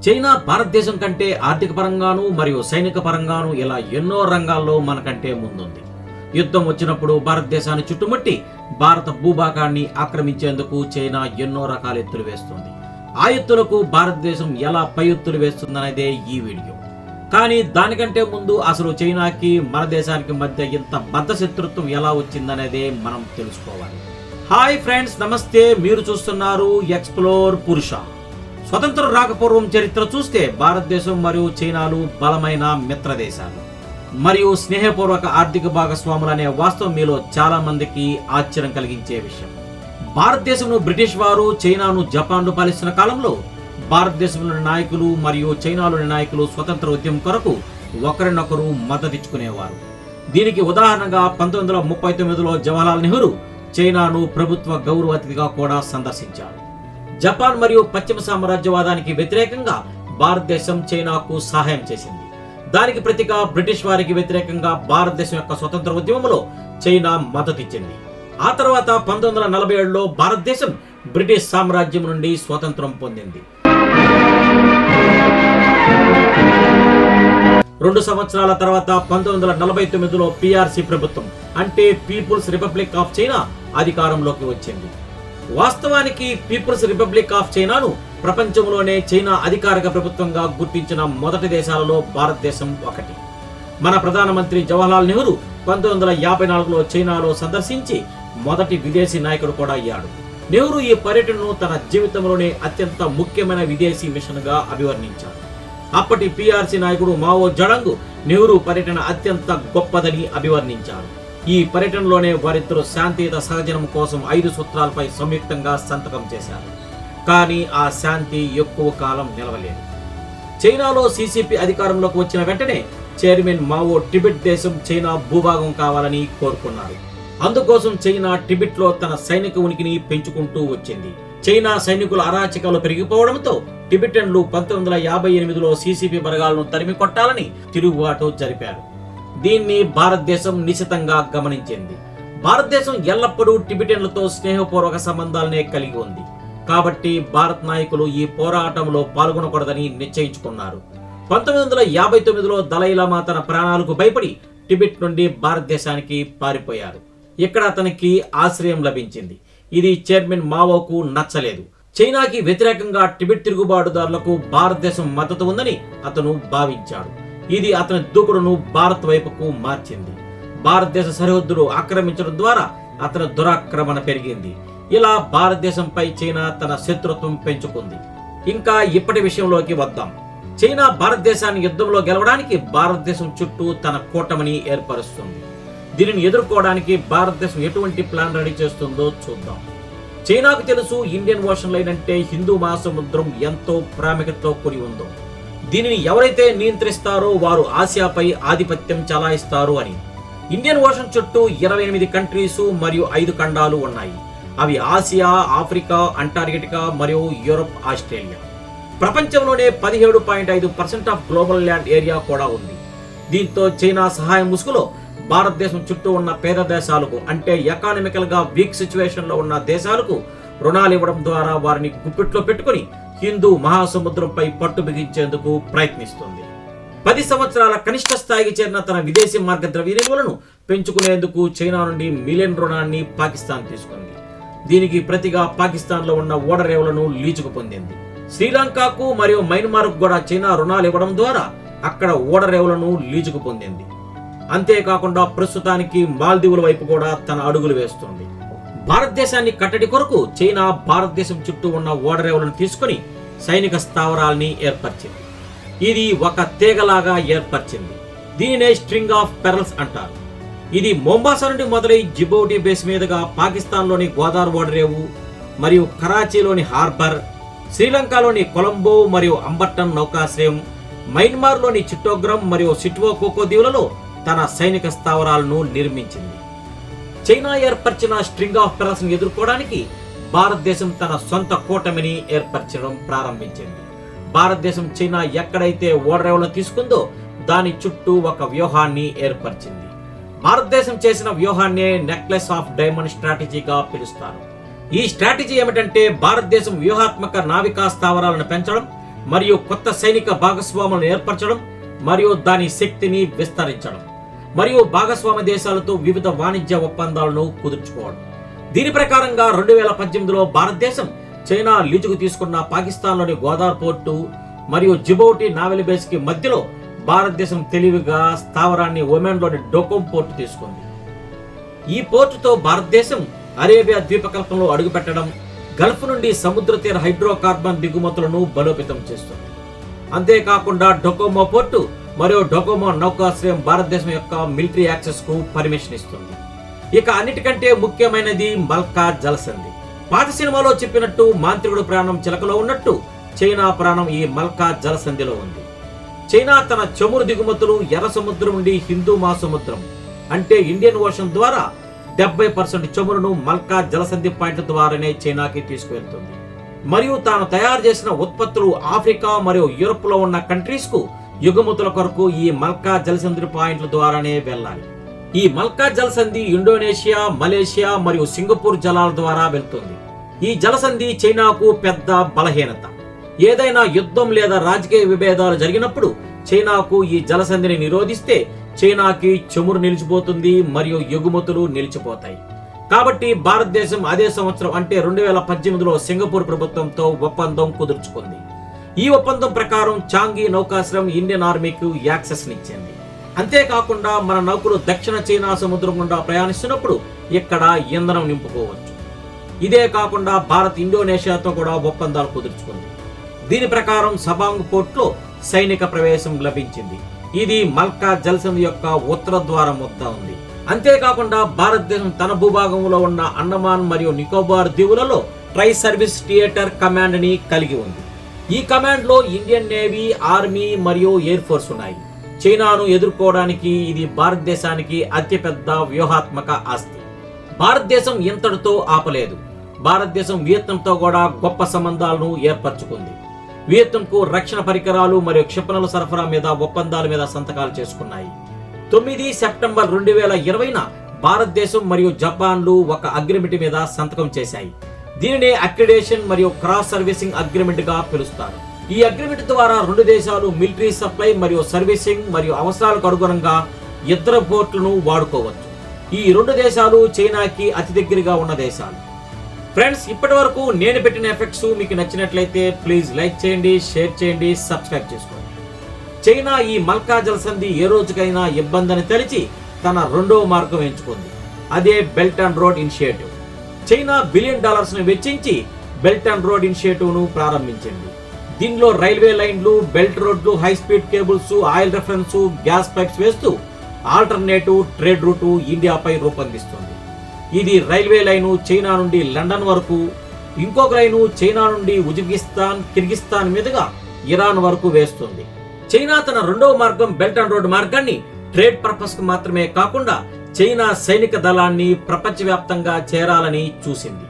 China భారతదేశం కంటే ఆర్థిక పరంగాను మరియు సైనిక పరంగాను ఇలా ఎన్నో రంగాల్లో మనకంటే ముందుంది. యుద్ధం వచ్చినప్పుడు భారతదేశాన్ని చుట్టుముట్టి భారత భూభాగాన్ని ఆక్రమించేందుకు చైనా ఎన్నో రకాల ఎత్తులు వేస్తుంది. ఆ ఎత్తులకు భారతదేశం ఎలా పై ఎత్తులు వేస్తుందనేదే ఈ వీడియో. కానీ దానికంటే ముందు అసలు చైనాకి మన దేశానికి మధ్య ఇంత బద్ధ శత్రుత్వం ఎలా వచ్చిందనేదే మనం తెలుసుకోవాలి. హాయ్ ఫ్రెండ్స్, నమస్తే. మీరు చూస్తున్నారు ఎక్స్ప్లోర్ పురుష. స్వతంత్రం రాకపూర్వం చరిత్ర చూస్తే భారతదేశం మరియు చైనాలు బలమైన మిత్ర దేశాలు మరియు స్నేహపూర్వక ఆర్థిక భాగస్వాములు అనే వాస్తవం మీలో చాలా మందికి ఆశ్చర్యం కలిగించే విషయం. భారతదేశంలో బ్రిటిష్ వారు చైనాను జపాన్లు పాలిస్తున్న కాలంలో భారతదేశంలోని నాయకులు మరియు చైనాలోని నాయకులు స్వతంత్ర ఉద్యమం కొరకు ఒకరినొకరు మద్దతిచ్చుకునేవారు. దీనికి ఉదాహరణగా 1939లో జవహర్లాల్ నెహ్రూ చైనాను ప్రభుత్వ గౌరవ అతిథిగా కూడా సందర్శించారు. జపాన్ మరియు పశ్చిమ సామ్రాజ్యవాదానికి వ్యతిరేకంగా భారతదేశం చైనాకు సహాయం చేసింది. దానికి ప్రతిగా బ్రిటిష్ వారికి వ్యతిరేకంగా భారతదేశం యొక్క స్వతంత్ర ఉద్యమంలో చైనా మద్దతిచ్చింది. ఆ తర్వాత 1947లో భారతదేశం బ్రిటిష్ సామ్రాజ్యం నుండి స్వతంత్రం పొందింది. 2 సంవత్సరాల తర్వాత 1949లో పిఆర్సి ప్రభుత్వం అంటే పీపుల్స్ రిపబ్లిక్ ఆఫ్ చైనా అధికారంలోకి వచ్చింది. వాస్తవానికి పీపుల్స్ రిపబ్లిక్ ఆఫ్ చైనాను ప్రపంచంలోనే చైనా అధికారిక ప్రభుత్వంగా గుర్తించిన మొదటి దేశాలలో భారతదేశం ఒకటి. మన ప్రధానమంత్రి జవహర్లాల్ నెహ్రూ 1954లో చైనాలో సందర్శించి మొదటి విదేశీ నాయకుడు కూడా అయ్యాడు. నెహ్రూ ఈ పర్యటనను తన జీవితంలోనే అత్యంత ముఖ్యమైన విదేశీ మిషన్ గా అభివర్ణించారు. అప్పటి పిఆర్సి నాయకుడు మావో జడంగ్ నెహ్రూ పర్యటన అత్యంత గొప్పదని అభివర్ణించారు. ఈ పర్యటనలోనే వారిద్దరూ శాంతియుత సహజనం కోసం 5 సూత్రాలపై సంయుక్తంగా సంతకం చేశారు. కానీ ఆ శాంతి ఎక్కువ కాలం నిలవలేదు. చైనాలో సిసిపి అధికారంలోకి వచ్చిన వెంటనే చైర్మన్ మావో టిబెట్ దేశం చైనా భూభాగం కావాలని కోరుకున్నారు. అందుకోసం చైనా టిబెట్ లో తన సైనిక ఉనికిని పెంచుకుంటూ వచ్చింది. చైనా సైనికుల అరాచకాలు పెరిగిపోవడంతో టిబెటన్లు 1958లో సిసిపి బలగాలను తరిమి కొట్టాలని తిరుగుబాటు జరిపారు. దీన్ని భారతదేశం నిశితంగా గమనించింది. భారతదేశం ఎల్లప్పుడూ టిబెటన్లతో స్నేహపూర్వక సంబంధాలనే కలిగి ఉంది. కాబట్టి భారత్ నాయకులు ఈ పోరాటంలో పాల్గొనకూడదని నిశ్చయించుకున్నారు. 1959లో దలైలామా తన ప్రాణాలకు భయపడి టిబెట్ నుండి భారతదేశానికి పారిపోయారు. ఇక్కడ అతనికి ఆశ్రయం లభించింది. ఇది చైర్మన్ మావోకు నచ్చలేదు. చైనాకి వ్యతిరేకంగా టిబెట్ తిరుగుబాటుదారులకు భారతదేశం మద్దతు ఉందని అతను భావించాడు. ఇది అతని దూకుడును భారత్ వైపుకు మార్చింది. భారతదేశ సరిహద్దులు ఆక్రమించడం ద్వారా అతని దురాక్రమణ పెరిగింది. ఇలా భారతదేశంపై చైనా తన శత్రుత్వం పెంచుకుంది. ఇంకా ఇప్పటి విషయంలోకి వద్దాం. చైనా భారతదేశాన్ని యుద్ధంలో గెలవడానికి భారతదేశం చుట్టూ తన కూటమిని ఏర్పరుస్తుంది. దీనిని ఎదుర్కోవడానికి భారతదేశం ఎటువంటి ప్లాన్ రెడీ చేస్తుందో చూద్దాం. చైనాకు తెలుసు ఇండియన్ ఓషన్ లైన్ అంటే హిందూ మహాసముద్రం ఎంతో ప్రాముఖ్యతతో కూడి ఉందో. దీనిని ఎవరైతే నియంత్రిస్తారో వారు ఆసియాపై ఆధిపత్యం చలాయిస్తారు అని. ఇండియన్ ఓషన్ చుట్టూ 28 కంట్రీస్ మరియు 5 ఖండాలు ఉన్నాయి. అవి ఆసియా, ఆఫ్రికా, అంటార్కిటికా మరియు యూరప్, ఆస్ట్రేలియా. ప్రపంచంలోనే 17.5% ఆఫ్ గ్లోబల్ ల్యాండ్ ఏరియా కూడా ఉంది. దీంతో చైనా సహాయం ముసుగులో భారతదేశం చుట్టూ ఉన్న పేద దేశాలకు అంటే ఎకానమికల్ గా వీక్ సిచ్యువేషన్ లో ఉన్న దేశాలకు రుణాలు ఇవ్వడం ద్వారా వారిని గుప్పిట్లో పెట్టుకుని హిందూ మహాసముద్రంపై పట్టు బిగించేందుకు ప్రయత్నిస్తుంది. 10 సంవత్సరాల కనిష్ట స్థాయికి చేరిన తన విదేశీ మార్గ ద్రవ్య నిల్వలను పెంచుకునేందుకు చైనా నుండి మిలియన్ రుణాన్ని పాకిస్తాన్ తీసుకుంది. దీనికి ప్రతిగా పాకిస్తాన్ లో ఉన్న ఓడరేవులను లీజుకు పొందింది. శ్రీలంకకు మరియు మయన్మార్కు కూడా చైనా రుణాలు ఇవ్వడం ద్వారా అక్కడ ఓడరేవులను లీజుకు పొందింది. అంతేకాకుండా ప్రస్తుతానికి మాల్దీవుల వైపు కూడా తన అడుగులు వేస్తుంది. భారతదేశాన్ని కట్టడి కొరకు చైనా భారతదేశం చుట్టూ ఉన్న ఓడరేవులను తీసుకుని సైనిక స్థావరాల్ని ఏర్పరిచింది. ఇది ఒక తీగలాగా ఏర్పరిచింది. దీనినే స్ట్రింగ్ ఆఫ్ పెరల్స్ అంటారు. ఇది మొంబాసా నుండి మొదలై జిబౌటి బేస్ మీదుగా పాకిస్తాన్లోని గోదావరి ఓడరేవు మరియు కరాచీలోని హార్బర్, శ్రీలంకలోని కొలంబో మరియు అంబట్టన్ నౌకాశ్రయం, మయన్మార్లోని చిట్టోగ్రమ్ మరియు సిట్వోకోకో దీవులలో తన సైనిక స్థావరాలను నిర్మించింది. చైనా ఏర్పరిచిన స్ట్రింగ్ ఆఫ్ పెరల్స్ ని ఎదుర్కోవడానికి భారతదేశం తన సొంత కూటమిని ఏర్పరచడం ప్రారంభించింది. భారతదేశం చైనా ఎక్కడైతే ఓడరేవులను తీసుకుందో దాని చుట్టూ ఒక వ్యూహాన్ని ఏర్పరిచింది. భారతదేశం చేసిన వ్యూహాన్నే నెక్లెస్ ఆఫ్ డైమండ్ స్ట్రాటజీగా పిలుస్తారు. ఈ స్ట్రాటజీ ఏమిటంటే భారతదేశం వ్యూహాత్మక నావికా స్థావరాలను పెంచడం, మరియు కొత్త సైనిక భాగస్వాములను ఏర్పరచడం మరియు దాని శక్తిని విస్తరించడం మరియు భాగస్వామ్య దేశాలతో వివిధ వాణిజ్య ఒప్పందాలను కుదుర్చుకోవడం. దీని ప్రకారంగా 2018లో భారతదేశం చైనా లీజుకు తీసుకున్న పాకిస్తాన్లోని గోదావరి పోర్టు మరియు జిబౌటి నావెల్ బేస్ కి మధ్యలో భారతదేశం తెలివిగా స్థావరాన్ని ఒమెన్లోని డోకోమ్ పోర్టు తీసుకుంది. ఈ పోర్టుతో భారతదేశం అరేబియా ద్వీపకల్పంలో అడుగుపెట్టడం, గల్ఫ్ నుండి సముద్ర తీర హైడ్రోకార్బన్ దిగుమతులను బలోపేతం చేస్తుంది. అంతేకాకుండా డొకోమో పోర్టు మరియు డొకోమో నౌకాశ్రయం భారతదేశం యొక్క మిలిటరీ యాక్సెస్ కు పర్మిషన్ ఇస్తుంది. ఇక అన్నిటికంటే ముఖ్యమైనది మల్కా జలసంధి. పాత సినిమాలో చెప్పినట్టు మాంత్రికుడు ప్రాణం చిలకలో ఉన్నట్టు చైనా ప్రాణం ఈ మల్కా జలసంధిలో ఉంది. చైనా తన చమురు దిగుమతులు ఎర్ర సముద్రం నుండి హిందూ మహాసముద్రం అంటే ఇండియన్ ఓషన్ ద్వారా 70% చమురును మల్కా జలసంధి పాయింట్ల ద్వారానే చైనాకి తీసుకువెళ్తుంది. మరియు తాను తయారు చేసిన ఉత్పత్తులు ఆఫ్రికా మరియు యూరోప్ లో ఉన్న కంట్రీస్ కు ఎగుమతుల కొరకు ఈ మల్కా జలసంధి పాయింట్ల ద్వారానే వెళ్ళాలి. ఈ మల్కా జలసంధి ఇండోనేషియా, మలేషియా మరియు సింగపూర్ జలాల ద్వారా వెళ్తుంది. ఈ జలసంధి చైనాకు పెద్ద బలహీనత. ఏదైనా యుద్ధం లేదా రాజకీయ విభేదాలు జరిగినప్పుడు చైనాకు ఈ జలసంధిని నిరోధిస్తే చైనాకి చమురు నిలిచిపోతుంది మరియు ఎగుమతులు నిలిచిపోతాయి. కాబట్టి భారతదేశం అదే సంవత్సరం అంటే 2018లో సింగపూర్ ప్రభుత్వంతో ఒప్పందం కుదుర్చుకుంది. ఈ ఒప్పందం ప్రకారం చాంగి నౌకాశ్రయం ఇండియన్ ఆర్మీకి యాక్సెస్ నిచ్చింది. అంతేకాకుండా మన నౌకలు దక్షిణ చైనా సముద్రం గుండా ప్రయాణిస్తున్నప్పుడు ఇక్కడ ఇంధనం నింపుకోవచ్చు. ఇదే కాకుండా భారత్ ఇండోనేషియాతో కూడా ఒప్పందాలు కుదుర్చుకుంది. దీని ప్రకారం సబాంగ్ పోర్ట్లో సైనిక ప్రవేశం లభించింది. ఇది మల్కా జలసంధి యొక్క ఉత్తర ద్వారం వద్ద ఉంది. అంతేకాకుండా భారతదేశం తన భూభాగంలో ఉన్న అండమాన్ మరియు నికోబార్ దీవులలో ట్రై సర్వీస్ థియేటర్ కమాండ్ ని కలిగి ఉంది. ఈ కమాండ్ లో ఇండియన్ నేవీ, ఆర్మీ మరియు ఎయిర్ ఫోర్స్ ఉన్నాయి. చైనాను ఎదుర్కోవడానికి ఇది భారతదేశానికి అతిపెద్ద వ్యూహాత్మక ఆస్తి. భారతదేశం ఇంతటితో ఆపలేదు. భారతదేశం వియత్నంతో కూడా గొప్ప సంబంధాలను ఏర్పరచుకుంది. వియత్నంకు రక్షణ పరికరాలు మరియు క్షిపణుల సరఫరా మీద ఒప్పందాల మీద సంతకాలు చేసుకున్నాయి. 9 సెప్టెంబర్ 2020న భారతదేశం మరియు జపాన్లు ఒక అగ్రిమెంట్ మీద సంతకం చేశాయి. దీనినే అక్రిడేషన్ మరియు క్రాస్ సర్వీసింగ్ అగ్రిమెంట్ గా పిలుస్తారు. ఈ అగ్రిమెంట్ ద్వారా రెండు దేశాలు మిలిటరీ సప్లై మరియు సర్వీసింగ్ మరియు అవసరాలకు అనుగుణంగా ఇతర పోర్టులను వాడుకోవచ్చు. ఈ రెండు దేశాలు చైనాకి అతి దగ్గరగా ఉన్న దేశాలు. ఫ్రెండ్స్, ఇప్పటి వరకు నేను పెట్టిన ఎఫెక్ట్స్ మీకు నచ్చినట్లయితే ప్లీజ్ లైక్ చేయండి, షేర్ చేయండి, సబ్స్క్రైబ్ చేసుకోండి. చైనా ఈ మల్కా జలసంధి ఏ రోజుకైనా ఇబ్బందిని తలిచి తన రెండవ మార్గం ఎంచుకుంది. అదే belt and road initiative. China $1 billion వెచ్చించి బెల్ట్ అండ్ రోడ్ ఇనిషియేటివ్ ను ప్రారంభించింది. దీనిలో రైల్వే లైన్లు, బెల్ట్ రోడ్లు, high speed cables, oil reference, gas pipes వేస్తూ ఆల్టర్నేటివ్ ట్రేడ్ రూటు ఇండియాపై రూపొందిస్తుంది. ఇది రైల్వే లైను చైనా నుండి లండన్ వరకు, ఇంకొక లైను చైనా నుండి ఉజ్బెకిస్తాన్, కిర్గిస్తాన్ మీదుగా ఇరాన్ వరకు వేస్తుంది. చైనా తన రెండవ మార్గం బెల్ట్ అండ్ రోడ్ మార్గాన్ని ట్రేడ్ పర్పస్ కు మాత్రమే కాకుండా చైనా సైనిక దళాన్ని ప్రపంచవ్యాప్తంగా చేరాలని చూసింది.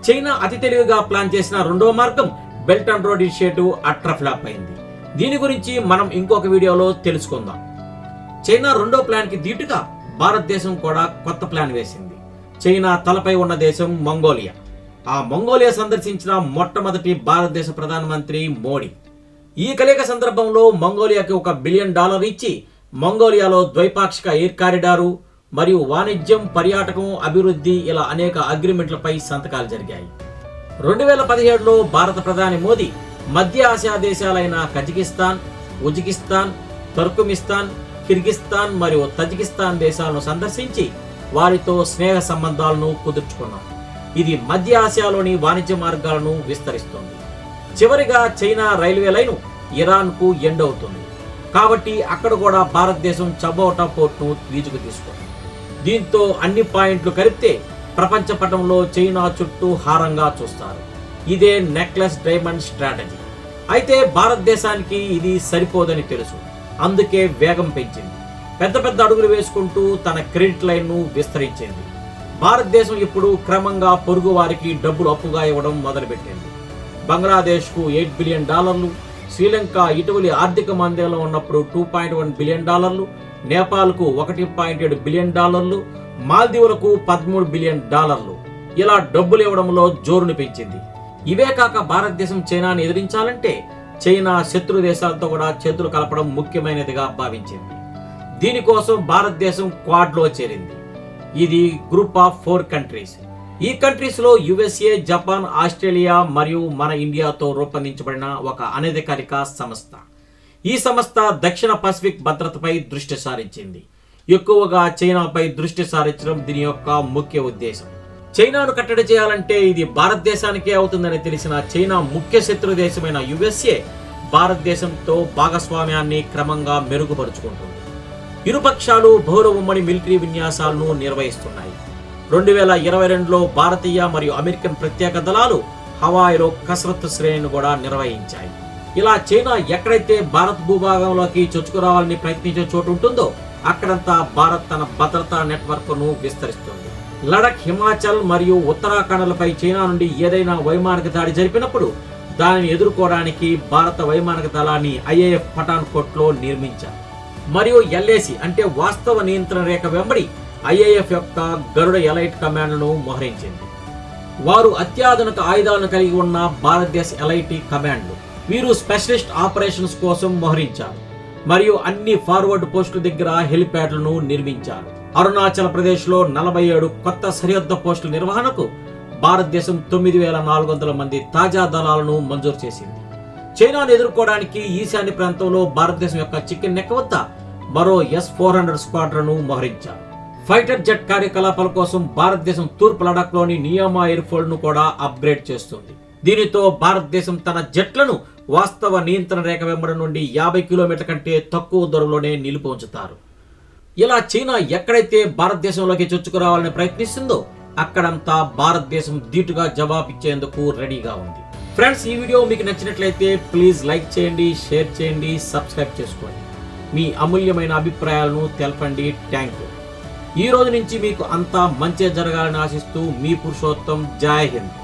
చైనా అతి తెలివిగా ప్లాన్ చేసిన రెండవ మార్గం బెల్ట్ అండ్ రోడ్ ఇనిషియేటివ్ అట్రఫ్లాప్ అయింది. దీని గురించి మనం ఇంకొక వీడియోలో తెలుసుకుందాం. చైనా రెండో ప్లాన్ కి దీటుగా భారతదేశం కూడా కొత్త ప్లాన్ వేసింది. చైనా తలపై ఉన్న దేశం మంగోలియా. ఆ మంగోలియా సందర్శించిన మొట్టమొదటి భారతదేశ ప్రధానమంత్రి మోడీ. ఈ కలయిక సందర్భంలో మంగోలియాకి $1 బిలియన్ ఇచ్చి మంగోలియాలో ద్వైపాక్షిక ఎయిర్ కారిడారు మరియు వాణిజ్యం, పర్యాటకం, అభివృద్ధి ఇలా అనేక అగ్రిమెంట్లపై సంతకాలు జరిగాయి. 2017లో భారత ప్రధాని మోదీ మధ్య ఆసియా దేశాలైన కజకిస్తాన్, ఉజ్బెకిస్తాన్, తుర్క్మినిస్తాన్, కిర్గిస్తాన్ మరియు తజికిస్తాన్ దేశాలను సందర్శించి వారితో స్నేహ సంబంధాలను కుదుర్చుకున్నారు. ఇది మధ్య ఆసియాలోని వాణిజ్య మార్గాలను విస్తరిస్తుంది. చివరిగా చైనా రైల్వే లైను ఇరాన్ కు ఎండ్ అవుతుంది. కాబట్టి అక్కడ కూడా భారతదేశం చబౌటా పోర్టును లీజుకు తీసుకుంది. దీంతో అన్ని పాయింట్లు కలిపితే ప్రపంచ పటంలో చైనా చుట్టూ హారంగా చూస్తారు. ఇదే నెక్లెస్ డైమండ్ స్ట్రాటజీ. అయితే భారతదేశానికి ఇది సరిపోదని తెలుసు. అందుకే వేగం పెంచింది. పెద్ద పెద్ద అడుగులు వేసుకుంటూ తన క్రెడిట్ లైన్ ను విస్తరించింది. భారతదేశం ఇప్పుడు క్రమంగా పొరుగు వారికి డబ్బులు అప్పుగా ఇవ్వడం మొదలుపెట్టింది. బంగ్లాదేశ్ కు $8 బిలియన్, శ్రీలంక ఇటీవలి ఆర్థిక మందీలో ఉన్నప్పుడు $2.1 బిలియన్, నేపాల్ కు $1.7 బిలియన్, మాల్దీవులకు $13 బిలియన్ ఇలా డబ్బులు ఇవ్వడంలో జోరును పెంచింది. ఇవే కాక భారతదేశం చైనాని ఎదిరించాలంటే చైనా శత్రు దేశాలతో కూడా చేతులు కలపడం ముఖ్యమైనదిగా భావించింది. దీనికోసం భారతదేశం క్వాడ్లో చేరింది. ఇది గ్రూప్ ఆఫ్ 4 కంట్రీస్. ఈ కంట్రీస్ లో యుఎస్ఏ, జపాన్, ఆస్ట్రేలియా మరియు మన ఇండియాతో రూపొందించబడిన ఒక అనధికారిక సంస్థ. ఈ సంస్థ దక్షిణ పసిఫిక్ భద్రతపై దృష్టి సారించింది. ఎక్కువగా చైనాపై దృష్టి సారించడం దీని యొక్క ముఖ్య ఉద్దేశం. చైనాను కట్టడి చేయాలంటే ఇది భారతదేశానికే అవుతుందని తెలిసిన చైనా ముఖ్య శత్రు దేశమైన యుఎస్ఏ భారతదేశంతో భాగస్వామ్యాన్ని క్రమంగా మెరుగుపరుచుకుంటుంది. ఇరుపక్షాలు బహుళ ఉమ్మడి మిలిటరీ విన్యాసాలను నిర్వహిస్తున్నాయి. 2022లో భారతీయ మరియు అమెరికన్ ప్రత్యేక దళాలు హవాయిలో కసరత్తు శ్రేణిని కూడా నిర్వహించాయి. ఇలా చైనా ఎక్కడైతే భారత్ భూభాగంలోకి చొచ్చుకురావాలని ప్రయత్నించే చోటు ఉంటుందో అక్కడంతా భారత్ తన భద్రతా నెట్వర్క్ ను విస్తరిస్తుంది. లడఖ్, హిమాచల్ మరియు ఉత్తరాఖండ్లపై చైనా నుండి ఏదైనా వైమానిక దాడి జరిపినప్పుడు దానిని ఎదుర్కోవడానికి భారత వైమానిక దళాన్ని IAF పఠాన్కోట్ లో నిర్మించారు. మరియు LAC అంటే వాస్తవ నియంత్రణ రేఖ వెంబడి IAF యొక్క గరుడ ఎలైట్ కమాండ్ను మోహరించింది. వారు అత్యాధునిక ఆయుధాలను కలిగి ఉన్న భారతదేశ ఎలైట్ కమాండ్లు. వీరు స్పెషలిస్ట్ ఆపరేషన్స్ కోసం మోహరించారు మరియు అన్ని ఫార్వర్డ్ పోస్టుల దగ్గర హెలిప్యాడ్లను నిర్మించారు. అరుణాచల్ ప్రదేశ్ లో 47 కొత్త సరిహద్దు పోస్టుల నిర్వహణకు భారతదేశం 9400 మంది తాజా దళాలను మంజూరు చేసింది. చైనాను ఎదుర్కోవడానికి ఈశాన్య ప్రాంతంలో భారతదేశం యొక్క చికెన్ నెక్ వద్ద మరో S-400 స్క్వాడ్రన్ మోహరించారు. ఫైటర్ జెట్ కార్యకలాపాల కోసం భారతదేశం తూర్పు లడాక్ లోని నియామా ఎయిర్ఫోర్డ్ ను కూడా అప్గ్రేడ్ చేస్తుంది. దీనితో భారతదేశం తన జెట్లను వాస్తవ నియంత్రణ రేఖ వెంబడి నుండి 50 కిలోమీటర్ల కంటే తక్కువ దూరంలోనే నిలిపి ఉంచుతారు. ఇలా చైనా ఎక్కడైతే భారతదేశంలోకి చొచ్చుకురావాలని ప్రయత్నిస్తుందో అక్కడంతా భారతదేశం ధీటుగా జవాబిచ్చేందుకు రెడీగా ఉంది. ఫ్రెండ్స్, ఈ వీడియో మీకు నచ్చినట్లయితే ప్లీజ్ లైక్ చేయండి, షేర్ చేయండి, సబ్స్క్రైబ్ చేసుకోండి. మీ అమూల్యమైన అభిప్రాయాలను తెలపండి. Thank you. ఈ రోజు నుంచి మీకు అంతా మంచి జరగాలని ఆశిస్తూ మీ పురుషోత్తం. జై హింద్.